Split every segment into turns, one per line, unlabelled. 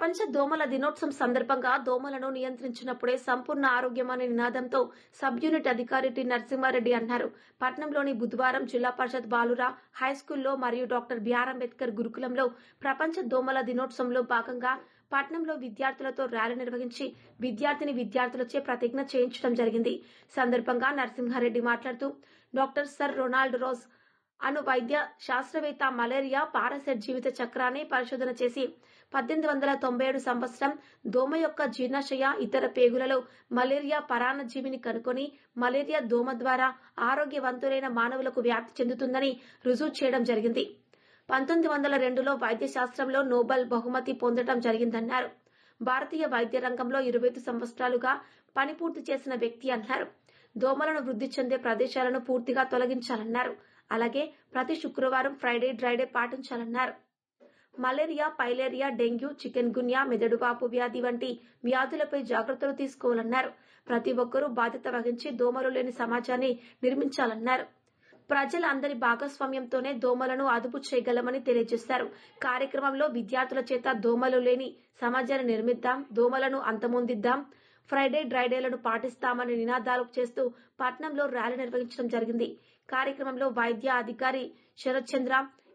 ప్రపంచ దోమల దినోత్సవం సందర్భంగా దోమలను నియంత్రించినప్పుడే సంపూర్ణ ఆరోగ్యం అనే నినాదంతో సబ్ యూనిట్ అధికారి టి నరసింహారెడ్డి అన్నారు. పట్నంలోని బుధవారం జిల్లా పరిషత్ బాలుర హైస్కూల్లో మరియు డాక్టర్ బిఆర్ అంబేద్కర్ గురుకులంలో ప్రపంచ దోమల దినోత్సవంలో భాగంగా పట్నంలో విద్యార్థులతో ర్యాలీ నిర్వహించి విద్యార్థులచే ప్రతిజ్ఞ చేయించడం జరిగింది. సందర్భంగా నరసింహారెడ్డి మాట్లాడుతూ డాక్టర్ సర్ రొనాల్డ్ రోజ్ అను వైద్య శాస్త్రవేత్త మలేరియా పారాసైట్ జీవిత చక్రాన్ని పరిశోధన చేసి 1897 సంవత్సరం దోమ యొక్క జీర్ణాశయ ఇతర పేగులలో మలేరియా పరాన్నజీవిని కనుగొని మలేరియా దోమ ద్వారా ఆరోగ్యవంతులైన మానవులకు వ్యాప్తి చెందుతుందని రుజువు చేయడం జరిగింది. 1902లో వైద్య శాస్త్రంలో నోబెల్ బహుమతి పొందడం జరిగిందన్నారు. భారతీయ వైద్య రంగంలో 25 సంవత్సరాలుగా పని పూర్తి చేసిన వ్యక్తి అన్నారు. దోమలను వృద్ధి చెందే ప్రదేశాలను పూర్తిగా తొలగించాలన్నారు. అలాగే ప్రతి శుక్రవారం ఫ్రైడే డ్రైడే పాటించాలన్నారు. Malaria, filaria, dengue, chikungunya, మెదడువాపు వ్యాధి వంటి వ్యాధులపై జాగ్రత్తలు తీసుకోవాలన్నారు. ప్రతి ఒక్కరూ బాధ్యత వహించి దోమలు లేని సమాజాన్ని నిర్మించాలన్నారు. ప్రజలందరి భాగస్వామ్యంతోనే దోమలను అదుపు చేయగలమని తెలియజేశారు. కార్యక్రమంలో విద్యార్థుల చేత దోమలు లేని సమాజాన్ని నిర్మిద్దాం, దోమలను అంతమొందిద్దాం, ఫ్రైడే డ్రైడేలను పాటిస్తామని నినాదాలు చేస్తూ పట్నంలో ర్యాలీ నిర్వహించడం జరిగింది. కార్యక్రమంలో వైద్య అధికారి Sharath Chandra,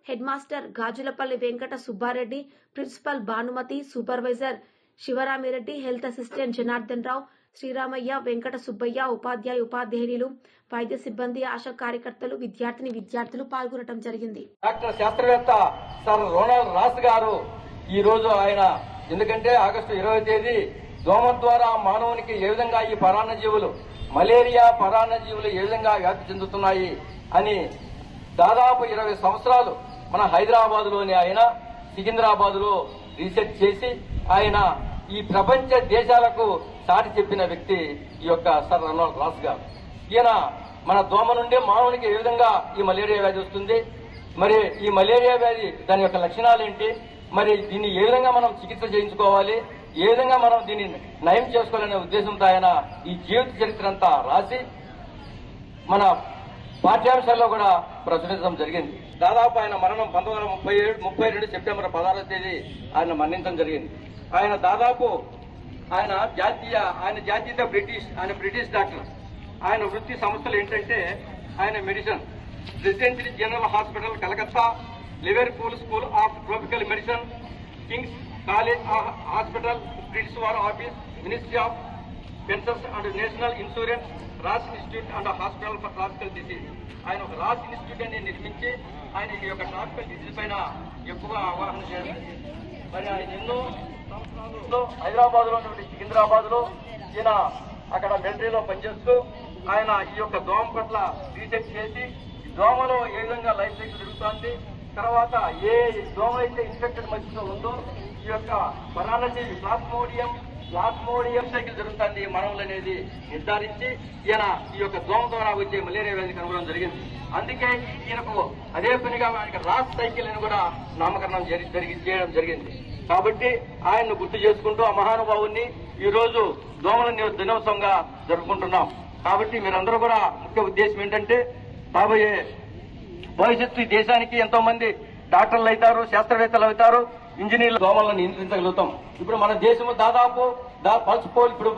headmaster Gajulapalli Venkata Subbareddy, principal Bhanumathi, supervisor Sivaramireddy, health assistant Janardhan Rao, Sriramaiah, Venkata Subbaiah, ఉపాధ్యాయులు, వైద్య సిబ్బంది, ఆశా కార్యకర్తలు, విద్యార్థులు పాల్గొనడం జరిగింది.
డాక్టర్ శాస్త్రవేత్త సర్ రొనాల్డ్ రాస్ గారు ఈ రోజు ఆయన ఎందుకంటే ఆగస్టు 20వ తేదీ దోమ ద్వారా మానవునికి ఏ విధంగా ఈ పరాన్నజీవులు మలేరియా పరాన్నజీవులు ఏ విధంగా వ్యాప్తి చెందుతున్నాయి అని దాదాపు 20 సంవత్సరాలు మన హైదరాబాద్ లోని ఆయన సికింద్రాబాద్ లో రీసెర్చ్ చేసి ఆయన ఈ ప్రపంచ దేశాలకు సాటి చెప్పిన వ్యక్తి ఈ యొక్క సర్ రొనాల్డ్ రాస్ గారు. ఈయన మన దోమ నుండి మానవునికి ఏ విధంగా ఈ మలేరియా వ్యాధి వస్తుంది, మరి ఈ మలేరియా వ్యాధి దాని యొక్క లక్షణాలు ఏంటి, మరి దీన్ని ఏ విధంగా మనం చికిత్స చేయించుకోవాలి, ఏ విధంగా మనం దీన్ని నయం చేసుకోవాలనే ఉద్దేశంతో ఆయన ఈ జీవిత చరిత్ర అంతా రాసి మన పాఠ్యాంశాల్లో కూడా ప్రచురించడం జరిగింది. దాదాపు ఆయన మరణం 1932 సెప్టెంబర్ 16వ తేదీ ఆయన మరణించడం జరిగింది. ఆయన దాదాపు ఆయన జాతీయత బ్రిటిష్ డాక్టర్. ఆయన వృత్తి సంస్థలు ఏంటంటే ఆయన medicine, residency general hospital Calcutta, Liverpool school of tropical medicine, King's college hospital, British war office, ministry of pensions and national insurance, Ross institute and hospital for tropical disease. ఆయన ఒక రాస్ ఇన్స్టిట్యూట్ అని నిర్మించి ఆయన ఈ యొక్క ట్రాపికల్ డిసీజ్ పైన ఎక్కువగా అవగాహన చేయాలి. మరి ఆయన ఎన్నో సంవత్సరాలు హైదరాబాద్ లో సికింద్రాబాద్ లో ఈయన అక్కడ మిలిటరీలో పనిచేస్తూ ఆయన ఈ యొక్క దోమ పట్ల రీసెర్చ్ చేసి దోమలో ఏ విధంగా లైఫ్ సైకిల్ జరుగుతుంది, తర్వాత ఏ దోమ అయితే ఇన్ఫెక్టెడ్ మధ్యలో ఉందో ఈ యొక్క పరాన్నజీవి ప్లాస్మోడియం సైకిల్ జరుగుతుంది మానవులు అనేది నిర్ధారించి ఈయన ఈ యొక్క దోమ ద్వారా వచ్చే మలేరియా వ్యాధి కనుగొనడం జరిగింది. అందుకే ఈయనకు అదే పనిగా ఆయనకు రాస్ సైకిల్ అని కూడా నామకరణం చేయడం జరిగింది. కాబట్టి ఆయన్ను గుర్తు చేసుకుంటూ ఆ మహానుభావుని ఈ రోజు దోమల దినోత్సవంగా జరుపుకుంటున్నాం. కాబట్టి మీరందరూ కూడా ముఖ్య ఉద్దేశం ఏంటంటే రాబోయే భవిష్యత్తు ఈ దేశానికి ఎంతో మంది డాక్టర్లు అవుతారు, శాస్త్రవేత్తలు అవుతారు, ఇంజనీర్లు దోమలను నియంత్రించగలుగుతాం. ఇప్పుడు మన దేశము దాదాపు పల్స్పోల్ ఇప్పుడు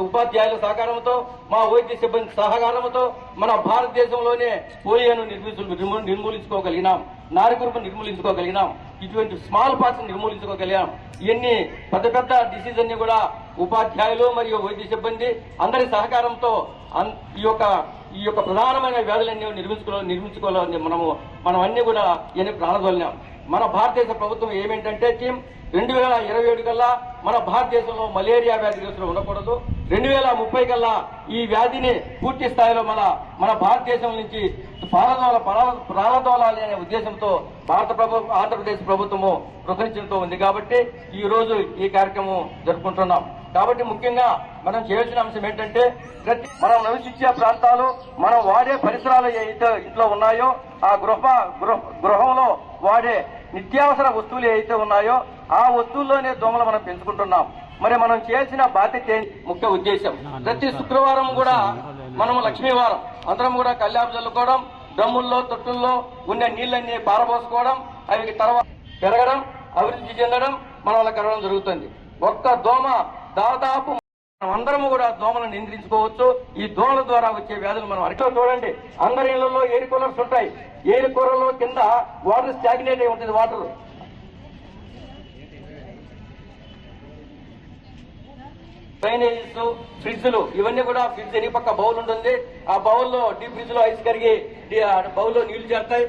ఉపాధ్యాయుల సహకారంతో మా వైద్య సిబ్బంది సహకారంతో మన భారతదేశంలోనే పోలియోను నిర్మూలించుకోగలిగినాం, నారికురుపు నిర్మూలించుకోగలిగినాం, ఇటువంటి స్మాల్ పాక్స్ నిర్మూలించుకోగలిగాం. ఇవన్నీ పెద్ద డిసీజ్ అన్ని కూడా ఉపాధ్యాయులు మరియు వైద్య సిబ్బంది అందరి సహకారంతో ఈ యొక్క ప్రధానమైన వ్యాధులన్నీ నిర్మించుకోవాలని మనం అన్ని కూడా ఇవన్నీ ప్రాణదోలినాం. మన భారతదేశ ప్రభుత్వం ఏమేంటంటే 2027 కల్లా మన భారతదేశంలో మలేరియా వ్యాధిగ్రస్తులు ఉండకూడదు, 2030 కల్లా ఈ వ్యాధిని పూర్తి స్థాయిలో మన భారతదేశం నుంచి ప్రాణదోలాలి అనే ఉద్దేశంతో ఆంధ్రప్రదేశ్ ప్రభుత్వము ప్రకటించడంతో ఉంది. కాబట్టి ఈ రోజు ఈ కార్యక్రమం జరుపుకుంటున్నాం. కాబట్టి ముఖ్యంగా మనం చేయాల్సిన అంశం ఏంటంటే మనం నివసించే ప్రాంతాలు, మనం వాడే పరిసరాలు ఏవైతే ఇంట్లో ఉన్నాయో ఆ గృహంలో వాడే నిత్యావసర వస్తువులు ఏవైతే ఉన్నాయో ఆ వస్తువుల్లోనే దోమలు మనం పెంచుకుంటున్నాం. మరి మనం చేయాల్సిన బాధ్యత ముఖ్య ఉద్దేశం ప్రతి శుక్రవారం కూడా మనం లక్ష్మీవారం అందరం కూడా కళ్యాణం చల్లుకోవడం, డ్రమ్ముల్లో తొట్టుల్లో ఉన్న నీళ్ళన్నీ పారబోసుకోవడం, అవి తర్వాత పెరగడం, అభివృద్ధి చెందడం మన వల్ల కలగడం జరుగుతుంది. ఒక్క దోమ దాదాపు అందరము కూడా దోమలను నియంత్రించుకోవచ్చు. ఈ దోమల ద్వారా వచ్చే వ్యాధులు మనం అరికో చూడండి. అందరి ఇళ్లలో ఎయిర్ కూలర్స్ ఉంటాయి. ఎయిర్ కూలర్లో కింద వాటర్ స్టాగ్నేట్ అయి ఉంటుంది. వాటర్ డ్రైనేజెస్, ఫ్రిడ్జ్లు ఇవన్నీ కూడా ఫ్రిడ్జ్ ఎన్ని పక్క బౌల్ ఉంటుంది. ఆ బౌల్లో డీప్ ఫ్రిడ్జ్ లో ఐస్ కరిగి బౌల్లో నీళ్లు చేస్తాయి.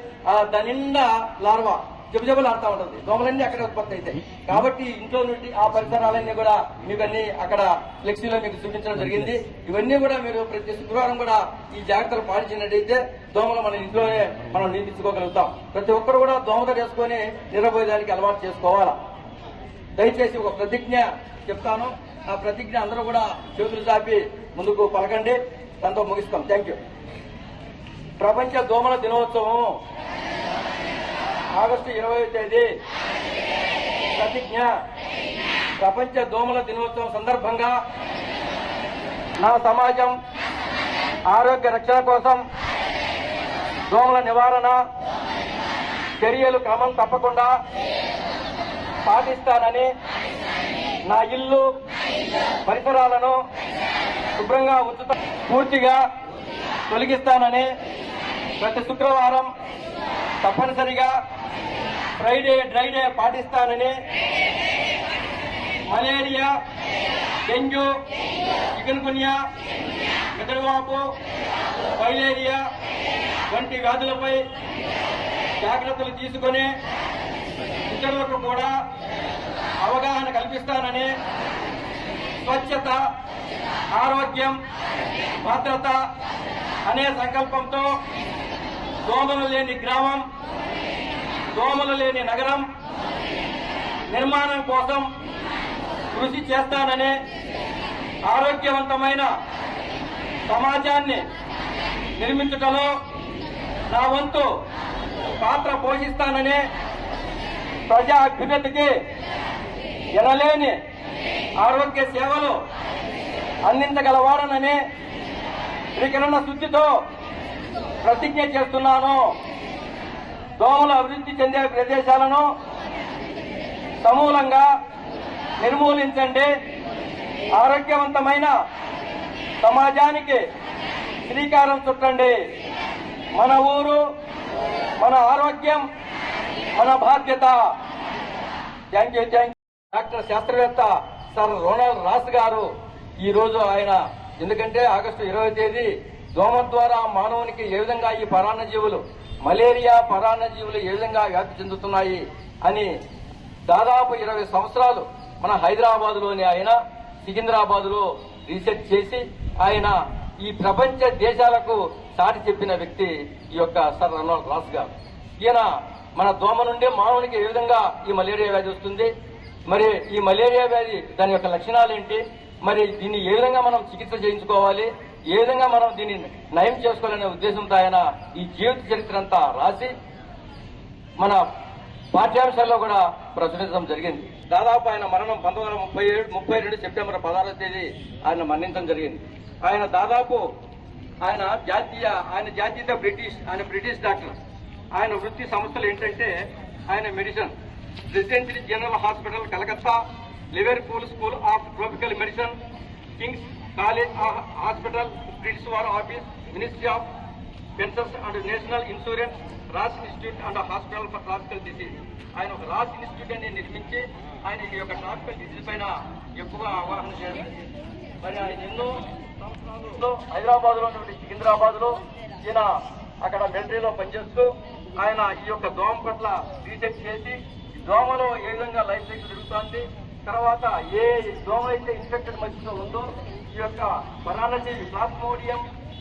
దాని నిండా లార్వా జబజబలు ఆడుతూ ఉంటుంది. దోమలన్నీ అక్కడ ఉత్పత్తి అవుతాయి. కాబట్టి ఇంట్లో నుండి ఆ పరిసరాలన్నీ కూడా మీకు అన్ని అక్కడ ఫ్లెక్సీలో మీకు చూపించడం జరిగింది. ఇవన్నీ కూడా మీరు ప్రతి శుక్రవారం కూడా ఈ జాగ్రత్తలు పాటించినట్టయితే దోమలు మన ఇంట్లోనే మనం నియంత్రించుకోగలుగుతాం. ప్రతి ఒక్కరు కూడా దోమత వేసుకొని నిరబోయేదానికి అలవాటు చేసుకోవాలా. దయచేసి ఒక ప్రతిజ్ఞ చెప్తాను. ఆ ప్రతిజ్ఞ అందరూ కూడా చేతులు చాపి ముందుకు పలకండి. దాంతో ముగిస్తాం. Thank you. ప్రపంచ దోమల దినోత్సవం ఆగస్టు 20వ తేదీ. ప్రతిజ్ఞ. ప్రపంచ దోమల దినోత్సవం సందర్భంగా నా సమాజం ఆరోగ్య రక్షణ కోసం దోమల నివారణ చర్యలు క్రమం తప్పకుండా పాటిస్తానని, నా ఇల్లు పరిసరాలను శుభ్రంగా ఉంచుతా పూర్తిగా తొలగిస్తానని, ప్రతి శుక్రవారం తప్పనిసరిగా ఫ్రైడే డ్రై డే పాటిస్తానని, మలేరియా, డెంగ్యూ, చికున్గున్యా, మెదడువాపు, ఫైలేరియా వంటి వ్యాధులపై జాగ్రత్తలు తీసుకుని ఇతరులకు కూడా అవగాహన కల్పిస్తానని, స్వచ్ఛత, ఆరోగ్యం, భద్రత అనే సంకల్పంతో దోమలు లేని గ్రామం, దోమలు లేని నగరం నిర్మాణం కోసం కృషి చేస్తానని, ఆరోగ్యవంతమైన సమాజాన్ని నిర్మించడంలో నా వంతు పాత్ర పోషిస్తానని, ప్రజా అభ్యున్నతికి ఎనలేని ఆరోగ్య సేవలు అందించగలవాడనని త్రికరణ శుద్ధితో ప్రతిజ్ఞ చేస్తున్నాను. దోమలు అభివృద్ధి చెందే ప్రదేశాలను సమూలంగా నిర్మూలించండి. ఆరోగ్యవంతమైన సమాజానికి శ్రీకారం చుట్టండి. మన ఊరు, మన ఆరోగ్యం, మన బాధ్యత. Thank you. డాక్టర్ శాస్త్రవేత్త సర్ రొనాల్డ్ రాస్ గారు ఈ రోజు ఆయన, ఎందుకంటే ఆగస్టు 20వ తేదీ దోమ ద్వారా మానవునికి ఏ విధంగా ఈ పరాన్నజీవులు మలేరియా పరాన్నజీవులు ఏ విధంగా వ్యాప్తి చెందుతున్నాయి అని దాదాపు 20 సంవత్సరాలు మన హైదరాబాద్ లోని ఆయన సికింద్రాబాద్ లో రీసెర్చ్ చేసి ఆయన ఈ ప్రపంచ దేశాలకు సాటి చెప్పిన వ్యక్తి ఈ యొక్క సర్ రొనాల్డ్ రాస్ గారు. ఈయన మన దోమ నుండి మానవునికి ఏ విధంగా ఈ మలేరియా వ్యాధి వస్తుంది, మరి ఈ మలేరియా వ్యాధి దాని యొక్క లక్షణాలు ఏంటి, మరి దీన్ని ఏ విధంగా మనం చికిత్స చేయించుకోవాలి, ఏ విధంగా మనం దీన్ని నయం చేసుకోవాలనే ఉద్దేశంతో ఆయన ఈ జీవిత చరిత్ర అంతా రాసి మన పాఠ్యాంశాల్లో కూడా ప్రచురించడం జరిగింది. దాదాపు ఆయన మరణం 1932 సెప్టెంబర్ 16వ తేదీ ఆయన మరణించడం జరిగింది. ఆయన దాదాపు ఆయన జాతీయత బ్రిటిష్ డాక్టర్. ఆయన వృత్తి సంస్థలు ఏంటంటే ఆయన medicine, residency general hospital Calcutta, Liverpool school of tropical medicine, King's college hospital, British war office, ministry of pensions and national insurance, Ross institute and hospital for tropical disease. ఆయన ఒక రాస్ ఇన్స్టిట్యూట్ అని నిర్మించి ఆయన ఈ యొక్క ట్రాపికల్ డిసీజ్ పైన ఎక్కువ అవగాహన చేయడం. మరి ఆయన ఎన్నో సంవత్సరాలు హైదరాబాద్ లో సికింద్రాబాద్ లో ఈయన అక్కడ మిలిటరీలో పనిచేస్తూ ఆయన ఈ యొక్క దోమ పట్ల రీసెర్చ్ చేసి దోమలో ఏ విధంగా లైఫ్ సైకిల్ జరుగుతుంది, తర్వాత ఏ దోమ అయితే ఇన్ఫెక్టెడ్ మధ్యలో ఉందో ఈ యొక్క పరాన్నజీవి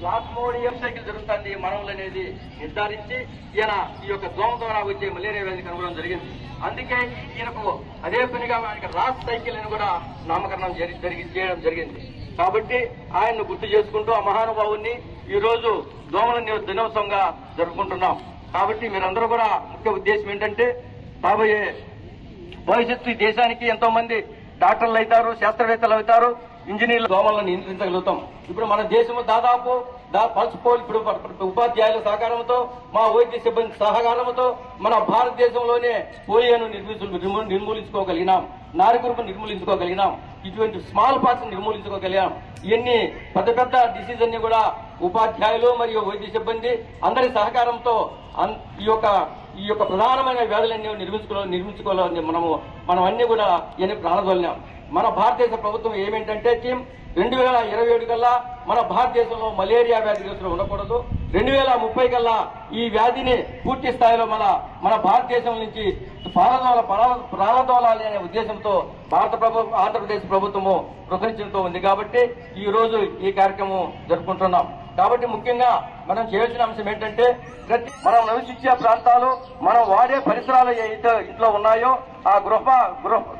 ప్లాస్మోడియం సైకిల్ జరుగుతుంది మానవులు అనేది నిర్ధారించి ఈయన ఈ యొక్క దోమ ద్వారా వచ్చే మలేరియా వ్యాధి కనుగొనడం జరిగింది. అందుకే ఈయనకు అదే పనిగా ఆయనకు రాస్ సైకిల్ అని కూడా నామకరణం చేయడం జరిగింది. కాబట్టి ఆయన్ను గుర్తు చేసుకుంటూ ఆ మహానుభావుని ఈ రోజు దోమల దినోత్సవంగా జరుపుకుంటున్నాం. కాబట్టి మీరందరూ కూడా ముఖ్య ఉద్దేశం ఏంటంటే రాబోయే భవిష్యత్తు ఈ దేశానికి ఎంతో మంది డాక్టర్లు అవుతారు, శాస్త్రవేత్తలు అవుతారు, ఇంజనీర్లు దోమలను నియంత్రించగలుగుతాం. ఇప్పుడు మన దేశం దాదాపు పల్స్ పోలియో ఇప్పుడు ఉపాధ్యాయుల సహకారంతో మా వైద్య సిబ్బంది సహకారంతో మన భారతదేశంలోనే పోలియోను నిర్మూలించుకోగలిగినాం, నారికురుపు నిర్మూలించుకోగలిగినాం, ఇటువంటి స్మాల్ పాక్స్ నిర్మూలించుకోగలిగాం. ఇవన్నీ పెద్ద పెద్ద డిసీజ్ అన్ని కూడా ఉపాధ్యాయులు మరియు వైద్య సిబ్బంది అందరి సహకారంతో ఈ యొక్క ప్రధానమైన వ్యాధులన్నీ నిర్మించుకోవాలని మనం అన్ని కూడా ఇవన్నీ ప్రాణదోలినాం. మన భారతదేశ ప్రభుత్వం ఏమేంటంటే 2027 కల్లా మన భారతదేశంలో మలేరియా వ్యాధిగ్రస్తులు ఉండకూడదు, 2030 కల్లా ఈ వ్యాధిని పూర్తి స్థాయిలో మన భారతదేశం నుంచి ప్రాణదోలాలి అనే ఉద్దేశంతో ఆంధ్రప్రదేశ్ ప్రభుత్వము ప్రకటించడంతో ఉంది. కాబట్టి ఈ రోజు ఈ కార్యక్రమం జరుపుకుంటున్నాం. కాబట్టి ముఖ్యంగా మనం చేయాల్సిన అంశం ఏంటంటే మనం నివసించే ప్రాంతాలు, మనం వాడే పరిసరాలు ఏవైతే ఇంట్లో ఉన్నాయో ఆ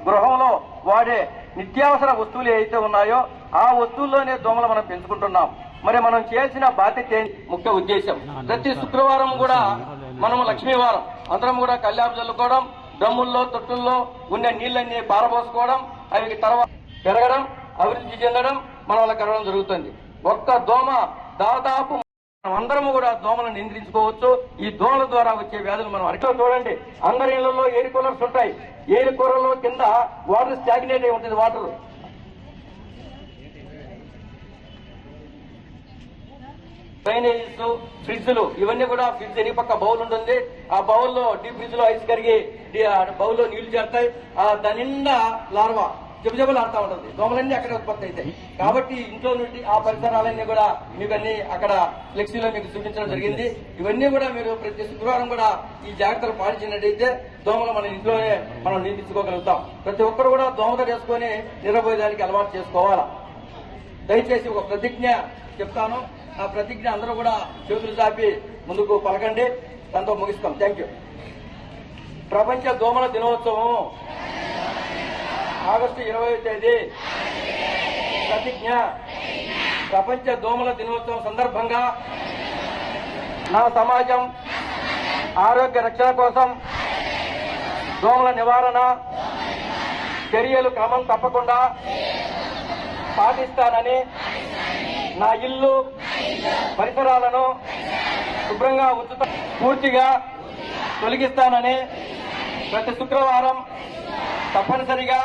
గృహంలో వాడే నిత్యావసర వస్తువులు ఏవైతే ఉన్నాయో ఆ వస్తువుల్లోనే దోమలు మనం పెంచుకుంటున్నాం. మరి మనం చేయాల్సిన బాధ్యత ముఖ్య ఉద్దేశం ప్రతి శుక్రవారం కూడా మనం లక్ష్మీవారం అందరం కూడా కళ్యాణం చల్లుకోవడం, డ్రమ్ముల్లో తొట్టుల్లో ఉన్న నీళ్ళన్నీ పారబోసుకోవడం, అవి తర్వాత పెరగడం అభివృద్ధి చెందడం మన వల్ల కలగడం జరుగుతుంది. ఒక్క దోమ దాదాపు అందరము కూడా దోమలను నియంత్రించుకోవచ్చు. ఈ దోమల ద్వారా వచ్చే వ్యాధులు మనం అరికో చూడండి. అందరి ఇళ్లలో ఎయిర్ కూలర్స్ ఉంటాయి. ఎయిర్ కూలర్లో కింద వాటర్ స్టాగ్నేట్ అయి ఉంటుంది. వాటర్ డ్రైనేజెస్, ఫ్రిడ్జ్లు ఇవన్నీ కూడా ఫ్రిడ్జ్ ఎన్ని పక్క బౌల్ ఉంటుంది. ఆ బౌల్లో డీప్ ఫ్రిడ్జ్ లో ఐస్ కరిగి బౌల్లో నీళ్లు చేస్తాయి. దాని నిండా లార్వా జబజబలు ఆడుతూ ఉంటుంది. దోమలన్నీ అక్కడ ఉత్పత్తి అవుతాయి. కాబట్టి ఇంట్లో నుండి ఆ పరిసరాలన్నీ కూడా మీకు అన్ని అక్కడ ఫ్లెక్సీలో మీకు చూపించడం జరిగింది. ఇవన్నీ కూడా మీరు ప్రతి శుక్రవారం కూడా ఈ జాగ్రత్తలు పాటించినట్టయితే దోమలు మన ఇంట్లోనే మనం నియంత్రించుకోగలుగుతాం. ప్రతి ఒక్కరు కూడా దోమత వేసుకొని నిద్రపోయేదానికి అలవాటు చేసుకోవాలా. దయచేసి ఒక ప్రతిజ్ఞ చెప్తాను. ఆ ప్రతిజ్ఞ అందరూ కూడా చేతులు చాపి ముందుకు పలకండి. దాంతో ముగిస్తాం. Thank you. ప్రపంచ దోమల దినోత్సవం ఆగస్టు 20వ తేదీ. ప్రతిజ్ఞ. ప్రపంచ దోమల దినోత్సవం సందర్భంగా నా సమాజం ఆరోగ్య రక్షణ కోసం దోమల నివారణ చర్యలు క్రమం తప్పకుండా పాటిస్తానని, నా ఇల్లు పరిసరాలను శుభ్రంగా పూర్తిగా తొలగిస్తానని, ప్రతి శుక్రవారం తప్పనిసరిగా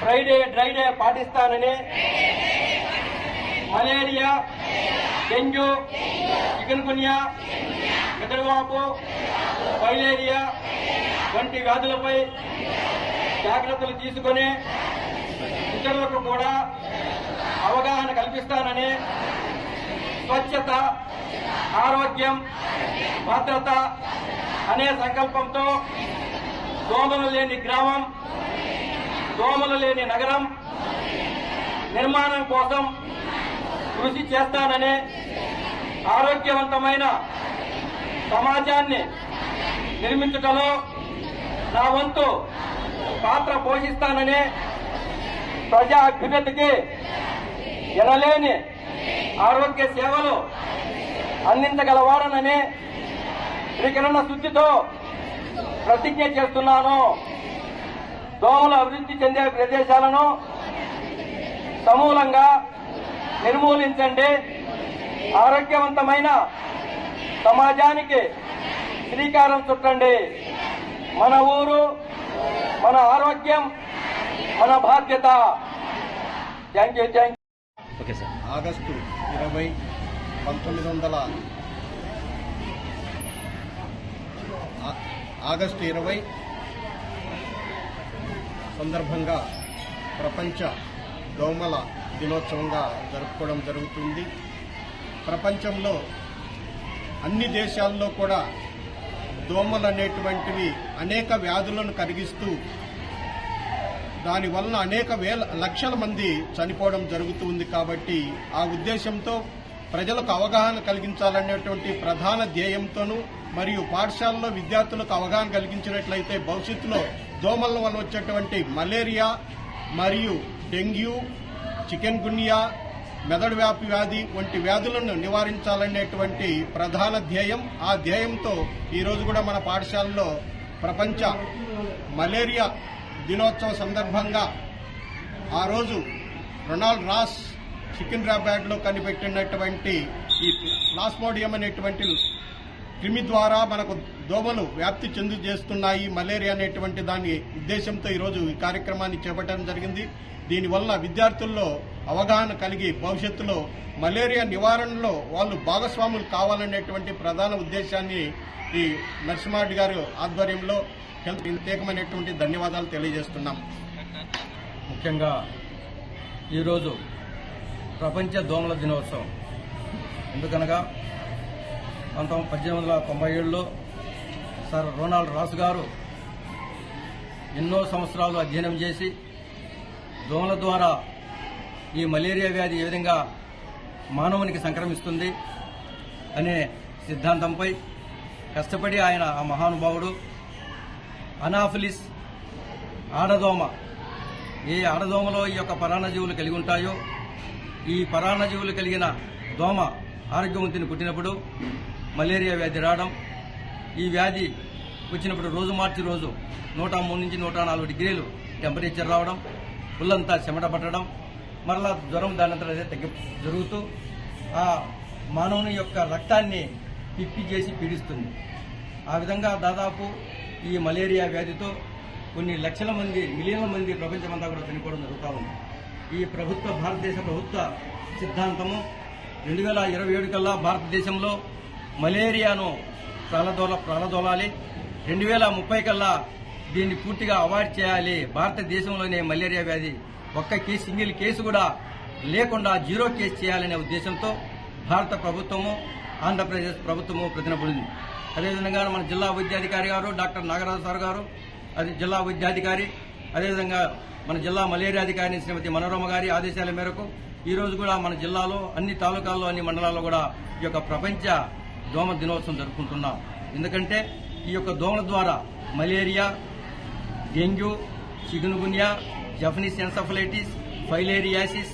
ఫ్రైడే డ్రైడే పాటిస్తానని, మలేరియా, డెంగ్యూ, చికెన్ గున్యా, మెదడువాపు, ఫైలేరియా వంటి వ్యాధులపై జాగ్రత్తలు తీసుకుని ఇతరులకు కూడా అవగాహన కల్పిస్తానని, స్వచ్ఛత, ఆరోగ్యం, భద్రత అనే సంకల్పంతో దోమలు లేని గ్రామం, దోమలు లేని నగరం నిర్మాణం కోసం కృషి చేస్తానని, ఆరోగ్యవంతమైన సమాజాన్ని నిర్మించడంలో నా వంతు పాత్ర పోషిస్తానని, ప్రజా అభ్యున్నతికి ఎనలేని ఆరోగ్య సేవలు అందించగలవాడనని త్రికరణ శుద్ధితో ప్రతిజ్ఞ చేస్తున్నాను. దోమలు అభివృద్ధి చెందే ప్రదేశాలను సమూలంగా నిర్మూలించండి. ఆరోగ్యవంతమైన సమాజానికి శ్రీకారం చుట్టండి. మన ఊరు, మన ఆరోగ్యం, మన బాధ్యత. Thank you.
ఆగస్టు 20, 1900 ఆగస్టు 20 సందర్భంగా ప్రపంచ దోమల దినోత్సవంగా జరుపుకోవడం జరుగుతుంది. ప్రపంచంలో అన్ని దేశాల్లో కూడా దోమలు అనేటువంటివి అనేక వ్యాధులను కలిగిస్తూ దానివల్ల అనేక లక్షల మంది చనిపోవడం జరుగుతుంది. కాబట్టి ఆ ఉద్దేశంతో ప్రజలకు అవగాహన కలిగించాలనేటువంటి ప్రధాన ధ్యేయంతోనూ మరియు పాఠశాలలో విద్యార్థులకు అవగాహన కలిగించినట్లయితే భవిష్యత్తులో దోమల వల్ల వచ్చేటువంటి మలేరియా మరియు డెంగ్యూ, చికెన్ గున్యా, మెదడు వ్యాధి వంటి వ్యాధులను నివారించాలనేటువంటి ప్రధాన ధ్యేయం. ఆ ధ్యేయంతో ఈరోజు కూడా మన పాఠశాలలో ప్రపంచ మలేరియా దినోత్సవ సందర్భంగా ఆ రోజు రొనాల్డ్ రాస్ సికింద్రాబాద్ లో కనిపెట్టినటువంటి ఈ ప్లాస్మోడియం అనేటువంటి క్రిమి ద్వారా మనకు దోమలు వ్యాప్తి చెందు చేస్తున్నాయి మలేరియా అనేటువంటి దాని ఉద్దేశంతో ఈరోజు ఈ కార్యక్రమాన్ని చేపట్టడం జరిగింది. దీనివల్ల విద్యార్థుల్లో అవగాహన కలిగి భవిష్యత్తులో మలేరియా నివారణలో వాళ్ళు భాగస్వాములు కావాలనేటువంటి ప్రధాన ఉద్దేశాన్ని ఈ నరసింహారెడ్డి గారి ఆధ్వర్యంలో ప్రత్యేకమైనటువంటి ధన్యవాదాలు తెలియజేస్తున్నాం.
ముఖ్యంగా ఈరోజు ప్రపంచ దోమల దినోత్సవం. ఎందుకనగా 1897లో సర్ రొనాల్డ్ రాస్ గారు ఎన్నో సంవత్సరాలు అధ్యయనం చేసి దోమల ద్వారా ఈ మలేరియా వ్యాధి ఏ విధంగా మానవునికి సంక్రమిస్తుంది అనే సిద్ధాంతంపై కష్టపడి ఆయన ఆ మహానుభావుడు అనాఫిలిస్ ఆడదోమ, ఏ ఆడదోమలో ఈ యొక్క పరాన్నజీవులు కలిగి ఉంటాయో ఈ పరాన్నజీవులు కలిగిన దోమ ఆరోగ్యవంతుని పుట్టినప్పుడు మలేరియా వ్యాధి రావడం, ఈ వ్యాధి వచ్చినప్పుడు రోజు మార్చి రోజు 103 నుంచి 104 డిగ్రీలు టెంపరేచర్ రావడం, పుల్లంతా చెమట పట్టడం, మరలా జ్వరం దానంతట అదే జరుగుతూ ఆ మానవుని యొక్క రక్తాన్ని పిప్పి చేసి పీడిస్తుంది. ఆ విధంగా దాదాపు ఈ మలేరియా వ్యాధితో కొన్ని లక్షల మంది, మిలియన్ల మంది ప్రపంచమంతా కూడా చనిపోవడం జరుగుతూ ఉంది. ఈ భారతదేశ ప్రభుత్వ సిద్ధాంతము 2027 కల్లా భారతదేశంలో మలేరియాను ప్రాలదోలాలి, 2030 కల్లా దీన్ని పూర్తిగా అవాయిడ్ చేయాలి. భారతదేశంలోనే మలేరియా వ్యాధి సింగిల్ కేసు కూడా లేకుండా 0 కేసు చేయాలనే ఉద్దేశంతో భారత ప్రభుత్వము, ఆంధ్రప్రదేశ్ ప్రభుత్వము ప్రతినపడింది. అదేవిధంగా మన జిల్లా వైద్యాధికారి గారు డాక్టర్ నాగరాజు సార్ గారు, అది జిల్లా వైద్యాధికారి, అదేవిధంగా మన జిల్లా మలేరియా అధికారిని శ్రీమతి మనోరమ గారి ఆదేశాల మేరకు ఈ రోజు కూడా మన జిల్లాలో అన్ని తాలూకాల్లో, అన్ని మండలాల్లో కూడా ఈ యొక్క ప్రపంచ దోమ దినోత్సవం జరుపుకుంటున్నాం. ఎందుకంటే ఈ యొక్క దోమల ద్వారా malaria, dengue, chikungunya, Japanese encephalitis, filariasis,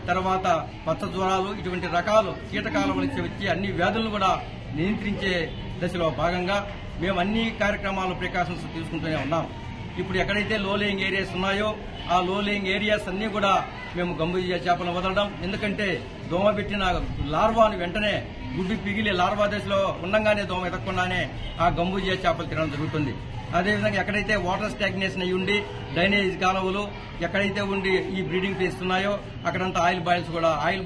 తర్వాత పచ్చ జ్వరాలు, ఇటువంటి రకాలు కీటకాల నుంచి వచ్చే అన్ని వ్యాధులను కూడా నియంత్రించే దశలో భాగంగా మేము అన్ని కార్యక్రమాలు ప్రికాషన్స్ తీసుకుంటూనే ఉన్నాం. ఇప్పుడు ఎక్కడైతే లో లేయింగ్ ఏరియాస్ ఉన్నాయో ఆ లో లేయింగ్ ఏరియాస్ అన్ని కూడా మేము గంబూజియా చేపలను వదలడం, ఎందుకంటే దోమ పెట్టిన లార్వాను వెంటనే గుడ్డు పిగిలి లార్వా దశలో ఉండగానే దోమ ఎదగకుండానే ఆ గంబూజియా చేపలు తినడం జరుగుతుంది. అదేవిధంగా ఎక్కడైతే వాటర్ స్టాగ్నేషన్ అయ్యి ఉండి డ్రైనేజ్ కాలువలు ఎక్కడైతే ఉండి ఈ బ్రీడింగ్ చేస్తున్నాయో అక్కడంతా ఆయిల్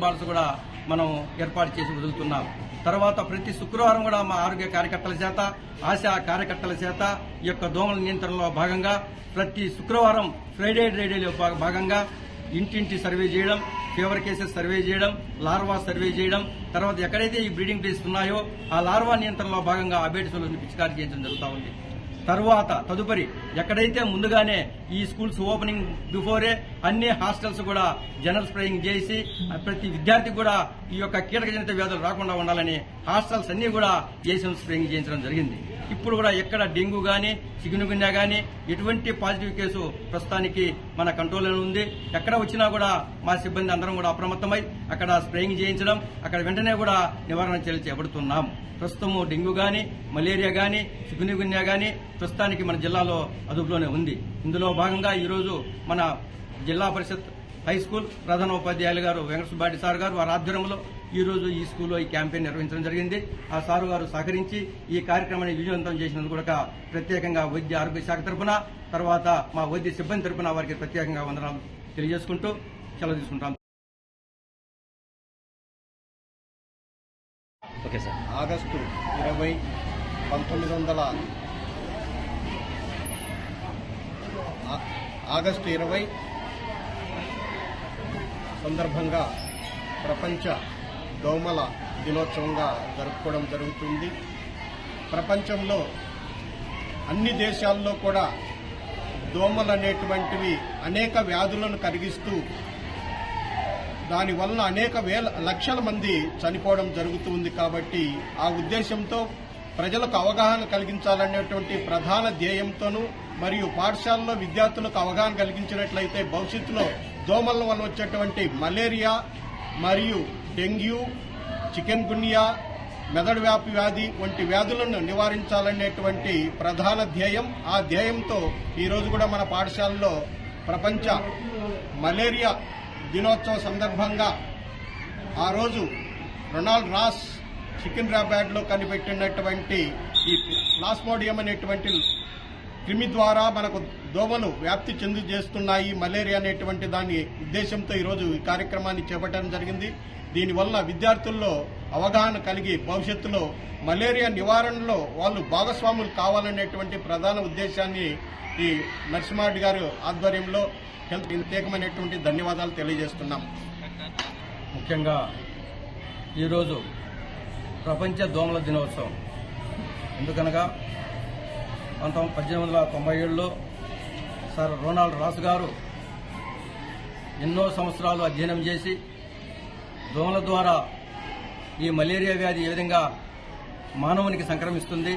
బాల్స్ కూడా మనం ఏర్పాటు చేసి వదులుతున్నాం. తర్వాత ప్రతి శుక్రవారం కూడా మా ఆరోగ్య కార్యకర్తల చేత, ఆశా కార్యకర్తల చేత ఈ యొక్క దోమల నియంత్రణలో భాగంగా ప్రతి శుక్రవారం ఫ్రైడే డ్రైడేలో భాగంగా ఇంటింటి సర్వే చేయడం, ఫీవర్ కేసెస్ సర్వే చేయడం, లార్వా సర్వే చేయడం, తర్వాత ఎక్కడైతే ఈ బ్రీడింగ్ ప్లేస్ ఉన్నాయో ఆ లార్వా నియంత్రణలో భాగంగా అబేటిసోలను పిచికారీ చేయడం జరుగుతూ ఉంది. తదుపరి ఎక్కడైతే ముందుగానే ఈ స్కూల్స్ ఓపెనింగ్ బిఫోరే అన్ని హాస్టల్స్ కూడా జనరల్ స్ప్రేయింగ్ చేసి ప్రతి విద్యార్థికి కూడా ఈ యొక్క కీటకజనిత వ్యాధులు రాకుండా ఉండాలని హాస్టల్స్ అన్ని కూడా ఏషియన్ స్ప్రేయింగ్ చేయించడం జరిగింది. ఇప్పుడు కూడా ఎక్కడ డెంగ్యూ గానీ, చికున్గున్యా గానీ ఎటువంటి పాజిటివ్ కేసు ప్రస్తుతానికి మన కంట్రోల్లో ఉంది. ఎక్కడ వచ్చినా కూడా మా సిబ్బంది అందరం కూడా అప్రమత్తమై అక్కడ స్ప్రేయింగ్ చేయించడం, అక్కడ వెంటనే కూడా నివారణ చర్యలు చేపడుతున్నాం. ప్రస్తుతము డెంగ్యూ గానీ, మలేరియా గానీ, చికున్గున్యా గానీ ప్రస్తుతానికి మన జిల్లాలో అదుపులోనే ఉంది. ఇందులో భాగంగా ఈరోజు మన జిల్లా పరిషత్ హై స్కూల్ ప్రధానోపాధ్యాయులు గారు వెంకటసుబ్బారెడ్డి సార్ గారు వారి ఆధ్వర్యంలో ఈ రోజు ఈ స్కూల్లో ఈ క్యాంపెయిన్ నిర్వహించడం జరిగింది. ఆ సారు గారు సహకరించి ఈ కార్యక్రమాన్ని విజయవంతం చేసినందుకు కూడా ప్రత్యేకంగా వైద్య ఆరోగ్య శాఖ తరఫున, తర్వాత మా వైద్య సిబ్బంది తరఫున వారికి ప్రత్యేకంగా వందనాలు తెలియజేసుకుంటూ సెలవు తీసుకుంటాం.
Okay sir.
ఆగస్టు 20, 1920 సందర్భంగా ప్రపంచ దోమల దినోత్సవంగా జరుపుకోవడం జరుగుతుంది. ప్రపంచంలో అన్ని దేశాల్లో కూడా దోమలు అనేటువంటివి అనేక వ్యాధులను కలిగిస్తూ దానివల్ల అనేక లక్షల మంది చనిపోవడం జరుగుతుంది. కాబట్టి ఆ ఉద్దేశంతో ప్రజలకు అవగాహన కలిగించాలనేటువంటి ప్రధాన ధ్యేయంతోనూ మరియు పాఠశాలలో విద్యార్థులకు అవగాహన కలిగించినట్లయితే భవిష్యత్తులో దోమల వల్ల వచ్చేటువంటి మలేరియా మరియు డెంగ్యూ, చికెన్గున్యా, మెదడు వ్యాధి వంటి వ్యాధులను నివారించాలనేటువంటి ప్రధాన ధ్యేయం. ఆ ధ్యేయంతో ఈరోజు కూడా మన పాఠశాలలో ప్రపంచ మలేరియా దినోత్సవ సందర్భంగా ఆ రోజు రొనాల్డ్ రాస్ సికింద్రాబాద్ లో కనిపెట్టినటువంటి ఈ ప్లాస్మోడియం అనేటువంటి క్రిమి ద్వారా మనకు దోమలు వ్యాప్తి చెంది చేస్తున్నాయి మలేరియా అనేటువంటి దాని ఉద్దేశంతో ఈరోజు ఈ కార్యక్రమాన్ని చేపట్టడం జరిగింది. దీనివల్ల విద్యార్థుల్లో అవగాహన కలిగి భవిష్యత్తులో మలేరియా నివారణలో వాళ్ళు భాగస్వాములు కావాలనేటువంటి ప్రధాన ఉద్దేశాన్ని ఈ నరసింహారెడ్డి గారి ఆధ్వర్యంలో ప్రత్యేకమైనటువంటి ధన్యవాదాలు తెలియజేస్తున్నాం.
ముఖ్యంగా ఈరోజు ప్రపంచ దోమల దినోత్సవం. ఎందుకనగా 1897లో సర్ రొనాల్డ్ రాస్ గారు ఎన్నో సంవత్సరాలు అధ్యయనం చేసి దోమల ద్వారా ఈ మలేరియా వ్యాధి ఏ విధంగా మానవునికి సంక్రమిస్తుంది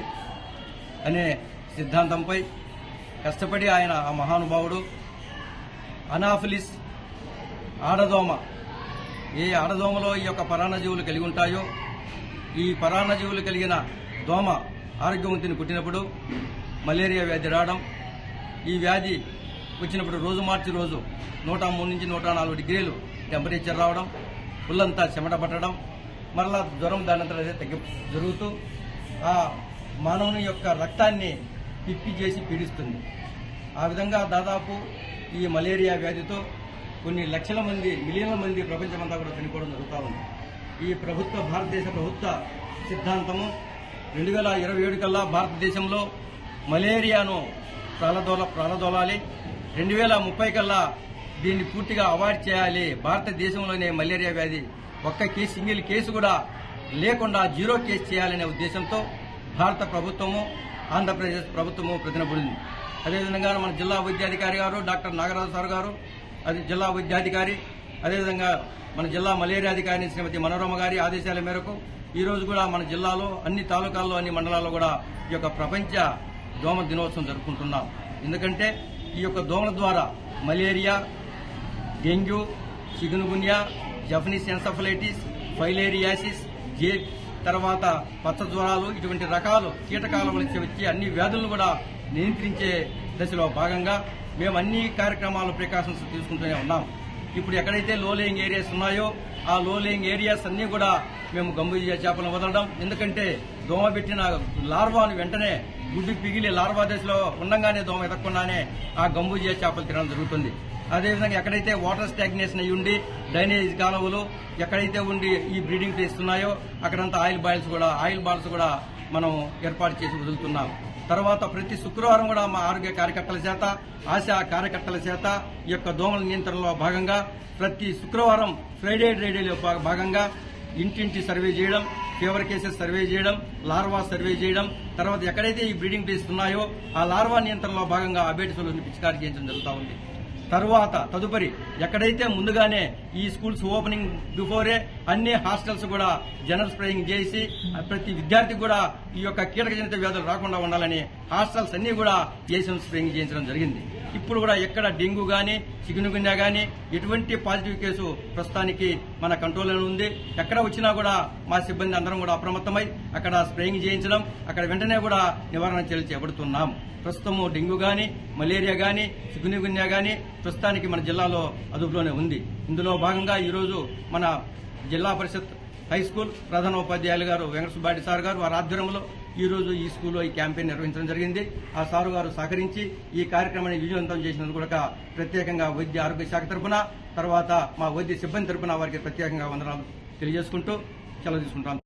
అనే సిద్ధాంతంపై కష్టపడి ఆయన ఆ మహానుభావుడు అనాఫిలిస్ ఆడదోమ, ఏ ఆడదోమలో ఈ యొక్క పరాన్నజీవులు కలిగి ఉంటాయో ఈ పరాన్నజీవులు కలిగిన దోమ ఆరోగ్యవంతుని పుట్టినప్పుడు మలేరియా వ్యాధి రావడం, ఈ వ్యాధి వచ్చినప్పుడు రోజు మార్చి రోజు 103 నుంచి 104 డిగ్రీలు టెంపరేచర్ రావడం, పుల్లంతా చెమట పట్టడం, మరలా జ్వరం దానంతట అదే జరుగుతూ ఆ మానవుని యొక్క రక్తాన్ని పిప్పి చేసి పీడిస్తుంది. ఆ విధంగా దాదాపు ఈ మలేరియా వ్యాధితో కొన్ని లక్షల మంది, మిలియన్ల మంది ప్రపంచమంతా కూడా చనిపోవడం జరుగుతూ ఉంది. ఈ భారతదేశ ప్రభుత్వ సిద్ధాంతము 2027 కల్లా భారతదేశంలో మలేరియాను ప్రాలదోలాలి, 2030 కల్లా దీన్ని పూర్తిగా అవాయిడ్ చేయాలి. భారతదేశంలోనే మలేరియా వ్యాధి సింగిల్ కేసు కూడా లేకుండా 0 కేసు చేయాలనే ఉద్దేశంతో భారత ప్రభుత్వము, ఆంధ్రప్రదేశ్ ప్రభుత్వము ప్రతినబడింది. అదేవిధంగా మన జిల్లా వైద్యాధికారి గారు డాక్టర్ నాగరాజు సార్ గారు, అది జిల్లా వైద్యాధికారి, అదేవిధంగా మన జిల్లా మలేరియా అధికారి శ్రీమతి మనోరమ గారి ఆదేశాల మేరకు ఈ రోజు కూడా మన జిల్లాలో అన్ని తాలూకాల్లో, అన్ని మండలాల్లో కూడా ఈ యొక్క ప్రపంచ దోమ దినోత్సవం జరుపుకుంటున్నాం. ఎందుకంటే ఈ యొక్క దోమల ద్వారా malaria, dengue, chikungunya, Japanese encephalitis, filariasis, తర్వాత పచ్చ జ్వరాలు, ఇటువంటి రకాలు కీటకాల నుంచి వచ్చి అన్ని వ్యాధులను కూడా నియంత్రించే దశలో భాగంగా మేము అన్ని కార్యక్రమాలు ప్రికాషన్స్ తీసుకుంటూనే ఉన్నాం. ఇప్పుడు ఎక్కడైతే లో లేయింగ్ ఏరియాస్ ఉన్నాయో ఆ లో లేయింగ్ ఏరియాస్ అన్ని కూడా మేము గంబూజియా చేపలను వదలడం, ఎందుకంటే దోమ పెట్టిన లార్వాను వెంటనే గుడ్డు పిగిలి లార్వా దశలో ఉండగానే దోమ ఎదగకుండానే ఆ గంబూజియా చేపలు తినడం జరుగుతుంది. అదేవిధంగా ఎక్కడైతే వాటర్ స్టాగ్నేషన్ అయ్యి ఉండి డ్రైనేజ్ కాలువలు ఎక్కడైతే ఉండి ఈ బ్రీడింగ్ చేస్తున్నాయో అక్కడంతా ఆయిల్ బాల్స్ కూడా మనం ఏర్పాటు చేసి వదులుతున్నాం. తర్వాత ప్రతి శుక్రవారం కూడా మా ఆరోగ్య కార్యకర్తల చేత, ఆశా కార్యకర్తల చేత ఈ యొక్క దోమల నియంత్రణలో భాగంగా ప్రతి శుక్రవారం ఫ్రైడే డ్రైడేలో భాగంగా ఇంటింటి సర్వే చేయడం, ఫీవర్ కేసెస్ సర్వే చేయడం, లార్వా సర్వే చేయడం, తర్వాత ఎక్కడైతే ఈ బ్రీడింగ్ ప్లేస్ ఉన్నాయో ఆ లార్వా నియంత్రణలో భాగంగా అబేటిసోలు పిచికారీ చేయించడం జరుగుతూ ఉంది. తదుపరి ఎక్కడైతే ముందుగానే ఈ స్కూల్స్ ఓపెనింగ్ బిఫోరే అన్ని హాస్టల్స్ కూడా జనరల్ స్ప్రేయింగ్ చేసి ప్రతి విద్యార్థికి కూడా ఈ యొక్క కీటకజనిత వ్యాధులు రాకుండా ఉండాలని హాస్టల్స్ అన్ని కూడా ఏషియన్ స్ప్రేయింగ్ చేయించడం జరిగింది. ఇప్పుడు కూడా ఎక్కడ డెంగ్యూ గానీ, చికున్గున్యా గానీ ఎటువంటి పాజిటివ్ కేసు ప్రస్తుతానికి మన కంట్రోల్లో ఉంది. ఎక్కడ వచ్చినా కూడా మా సిబ్బంది అందరం కూడా అప్రమత్తమై అక్కడ స్ప్రేయింగ్ చేయించడం, అక్కడ వెంటనే కూడా నివారణ చర్యలు చేపడుతున్నాం. ప్రస్తుతము డెంగ్యూ గానీ, మలేరియా గానీ, చికున్గున్యా గానీ ప్రస్తుతానికి మన జిల్లాలో అదుపులోనే ఉంది. ఇందులో భాగంగా ఈరోజు మన జిల్లా పరిషత్ హై స్కూల్ ప్రధానోపాధ్యాయులు గారు వెంకట సుబ్బారెడ్డి సార్ గారు వారి ఆధ్వర్యంలో ఈ రోజు ఈ స్కూల్లో ఈ క్యాంపెయిన్ నిర్వహించడం జరిగింది. ఆ సారు గారు సహకరించి ఈ కార్యక్రమాన్ని విజయవంతం చేసినందుకు కూడా ప్రత్యేకంగా వైద్య ఆరోగ్య శాఖ తరఫున, తర్వాత మా వైద్య సిబ్బంది తరఫున వారికి ప్రత్యేకంగా వందనాలు తెలియజేసుకుంటూ సెలవు తీసుకుంటాం.